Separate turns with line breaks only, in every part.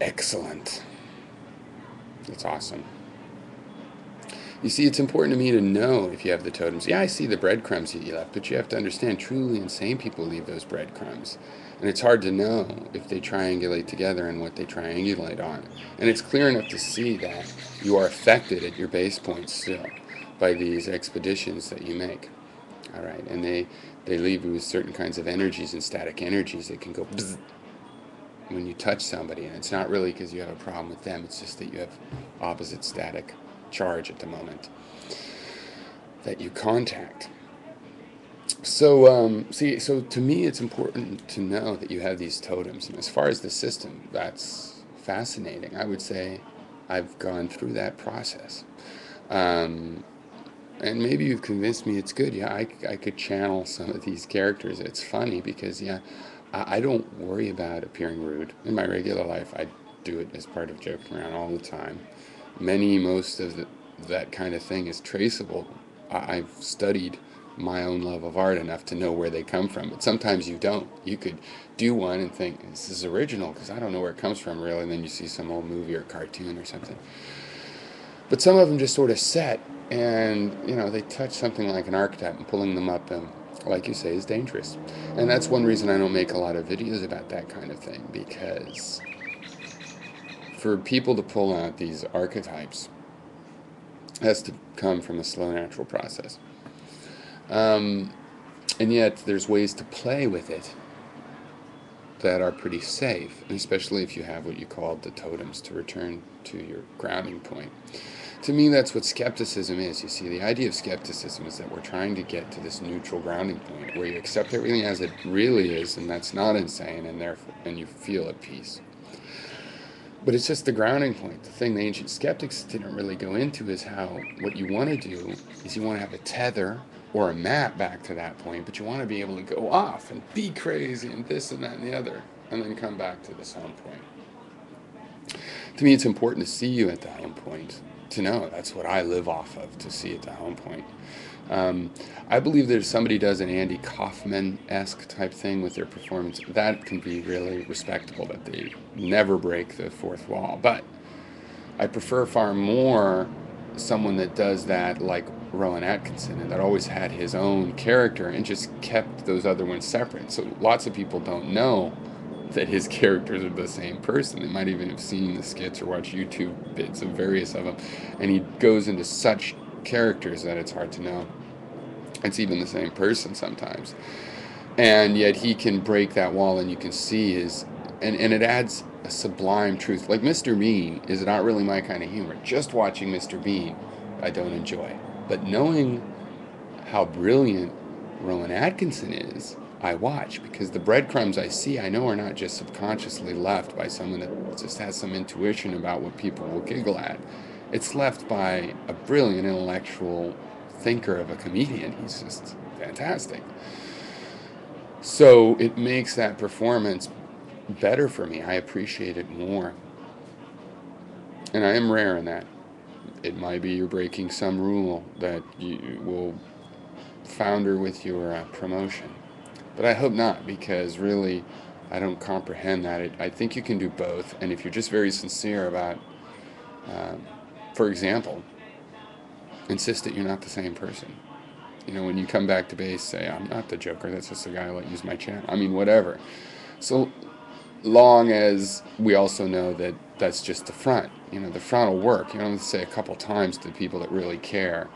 Excellent. That's awesome. You see, it's important to me to know if you have the totems. Yeah, I see the breadcrumbs that you left, but you have to understand truly insane people leave those breadcrumbs. And it's hard to know if they triangulate together and what they triangulate on. And it's clear enough to see that you are affected at your base point still by these expeditions that you make. All right, and they leave you with certain kinds of energies and static energies that can go bzz when you touch somebody, and it's not really because you have a problem with them, it's just that you have opposite static charge at the moment that you contact. So, so to me, it's important to know that you have these totems. And as far as the system, that's fascinating. I would say I've gone through that process. Um, and maybe you've convinced me it's good. Yeah, I could channel some of these characters. It's funny because, yeah, I don't worry about appearing rude. In my regular life, I do it as part of joking around all the time. Most of that kind of thing is traceable. I've studied my own love of art enough to know where they come from, but sometimes you don't. You could do one and think, this is original because I don't know where it comes from really, and then you see some old movie or cartoon or something. But some of them just sort of set, and they touch something like an archetype, and pulling them up, like you say, is dangerous. And that's one reason I don't make a lot of videos about that kind of thing, because for people to pull out these archetypes has to come from a slow natural process. Um, and yet there's ways to play with it that are pretty safe, and especially if you have what you call the totems to return to your grounding point. To me, that's what skepticism is. You see, the idea of skepticism is that we're trying to get to this neutral grounding point where you accept everything as it really is, and that's not insane, and therefore, and you feel at peace. But it's just the grounding point. The thing the ancient skeptics didn't really go into is how what you want to do is you want to have a tether or a map back to that point, but you want to be able to go off and be crazy and this and that and the other, and then come back to this home point. To me, it's important to see you at the home point, to know that's what I live off of, to see at the home point. I believe that if somebody does an Andy Kaufman-esque type thing with their performance, that can be really respectable, that they never break the fourth wall. But I prefer far more someone that does that like Rowan Atkinson, and that always had his own character and just kept those other ones separate. So lots of people don't know that his characters are the same person. They might even have seen the skits or watched YouTube bits of various of them, and he goes into such characters that it's hard to know it's even the same person sometimes. And yet he can break that wall, and you can see his, and it adds a sublime truth. Like Mr. Bean is not really my kind of humor. Just watching Mr. Bean, I don't enjoy. But knowing how brilliant Rowan Atkinson is, I watch, because the breadcrumbs I see, I know are not just subconsciously left by someone that just has some intuition about what people will giggle at. It's left by a brilliant intellectual thinker of a comedian. He's just fantastic. So it makes that performance better for me. I appreciate it more. And I am rare in that. It might be you're breaking some rule that you will founder with your promotion. But I hope not, because really I don't comprehend that. I think you can do both. And if you're just very sincere about, for example, insist that you're not the same person. When you come back to base, say, I'm not the Joker, that's just the guy who let use my channel. I mean, whatever. So long as we also know that that's just the front. The front will work. You don't have to say a couple times to people that really care,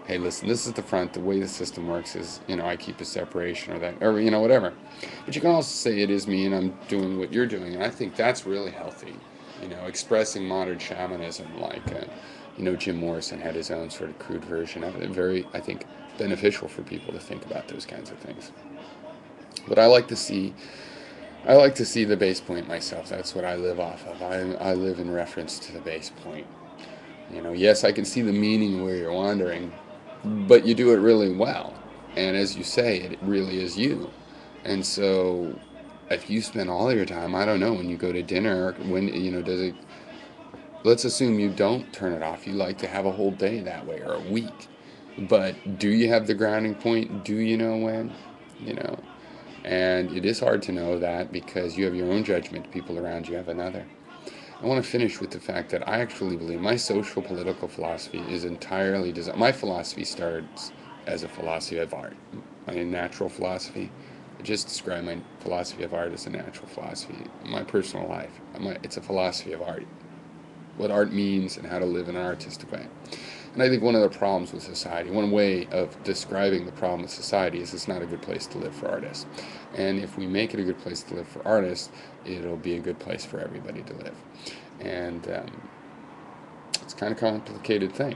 hey, listen, this is the front. The way the system works is, I keep a separation or that, or, whatever. But you can also say it is me and I'm doing what you're doing. And I think that's really healthy. Expressing modern shamanism like, Jim Morrison had his own sort of crude version of it. Very, I think, beneficial for people to think about those kinds of things. But I like to see the base point myself. That's what I live off of. I live in reference to the base point. Yes, I can see the meaning where you're wandering, but you do it really well. And as you say, it really is you. And so if you spend all your time, I don't know, when you go to dinner, when, does it, let's assume you don't turn it off. You like to have a whole day that way, or a week. But do you have the grounding point? Do you know when? And it is hard to know that, because you have your own judgment. People around you have another. I want to finish with the fact that I actually believe my social political philosophy is entirely designed. My philosophy starts as a philosophy of art, my natural philosophy. I just describe my philosophy of art as a natural philosophy. My personal life, it's a philosophy of art, what art means and how to live in an artistic way. And I think one of the problems with society, one way of describing the problem with society is it's not a good place to live for artists. And if we make it a good place to live for artists, it'll be a good place for everybody to live. And it's kind of a complicated thing.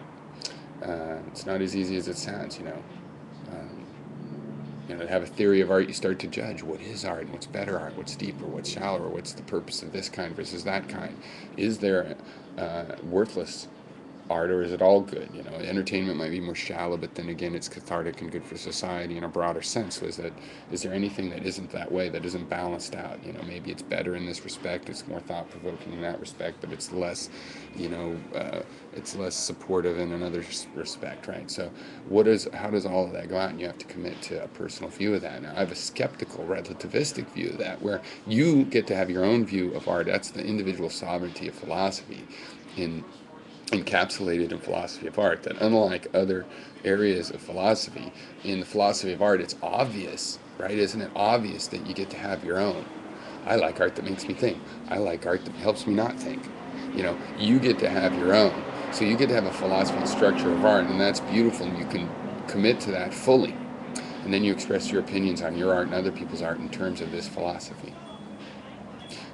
It's not as easy as it sounds, you know. To have a theory of art, you start to judge what is art, and what's better art, what's deeper, what's shallower, what's the purpose of this kind versus that kind. Is there worthless art, or is it all good? Entertainment might be more shallow, but then again, it's cathartic and good for society in a broader sense. So is there anything that isn't that way, that isn't balanced out? Maybe it's better in this respect, it's more thought-provoking in that respect, but it's less, it's less supportive in another respect, right? So how does all of that go out? And you have to commit to a personal view of that. Now, I have a skeptical, relativistic view of that, where you get to have your own view of art. That's the individual sovereignty of philosophy encapsulated in philosophy of art, that unlike other areas of philosophy, in the philosophy of art, it's obvious, right? Isn't it obvious that you get to have your own? I like art that makes me think. I like art that helps me not think. You get to have your own. So you get to have a philosophy and structure of art, and that's beautiful, and you can commit to that fully. And then you express your opinions on your art and other people's art in terms of this philosophy.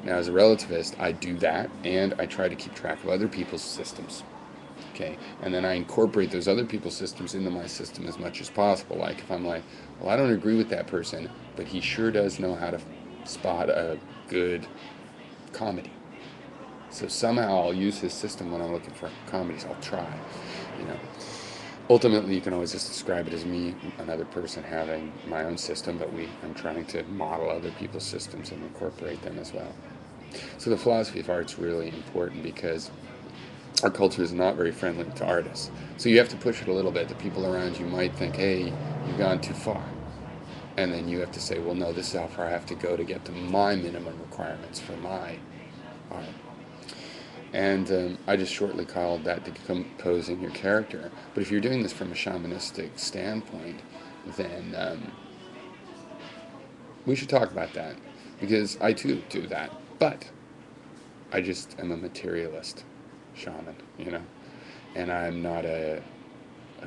Now, as a relativist, I do that, and I try to keep track of other people's systems. Okay, and then I incorporate those other people's systems into my system as much as possible. Like if I'm like, well, I don't agree with that person, but he sure does know how to spot a good comedy. So somehow I'll use his system when I'm looking for comedies. I'll try, Ultimately, you can always just describe it as me, another person, having my own system, but I'm trying to model other people's systems and incorporate them as well. So the philosophy of art's really important because our culture is not very friendly to artists. So you have to push it a little bit. The people around you might think, hey, you've gone too far. And then you have to say, well, no, this is how far I have to go to get to my minimum requirements for my art. And I just shortly called that decomposing your character. But if you're doing this from a shamanistic standpoint, then we should talk about that. Because I too do that. But I just am a materialist shaman, and I'm not a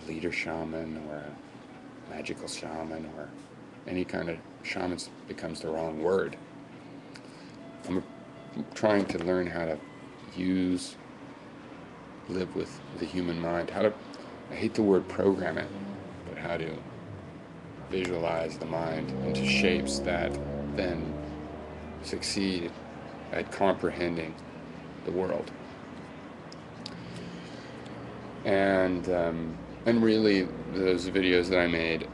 leader shaman or a magical shaman or any kind of shaman becomes the wrong word. I'm trying to learn how to live with the human mind, I hate the word program it, but how to visualize the mind into shapes that then succeed at comprehending the world. And really, those videos that I made,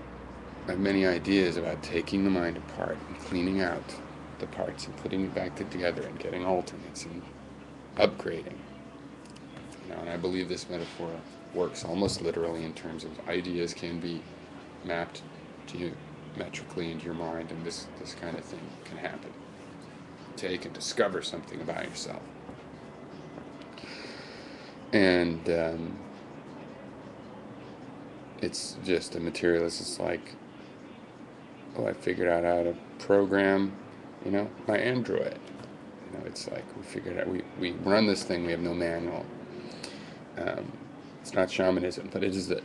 I have many ideas about taking the mind apart and cleaning out the parts and putting it back together and getting alternates and upgrading. And I believe this metaphor works almost literally in terms of ideas can be mapped geometrically into your mind, and this kind of thing can happen. Take and discover something about yourself. And it's just a materialist. It's like, oh, I figured out how to program, my Android. It's like we figured out, we run this thing, we have no manual. It's not shamanism, but it is a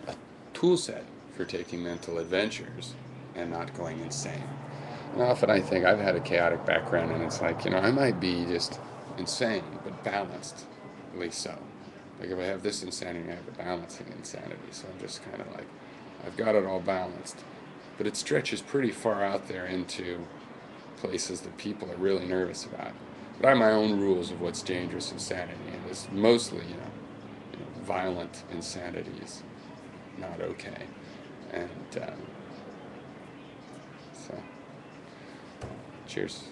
tool set for taking mental adventures and not going insane. And often I think I've had a chaotic background, and it's like, I might be just insane, but balanced, at least so. Like if I have this insanity, I have a balancing insanity. So I'm just kind of like, I've got it all balanced. But it stretches pretty far out there into places that people are really nervous about. But I have my own rules of what's dangerous insanity, and it's mostly, violent insanity is not okay. And so, cheers.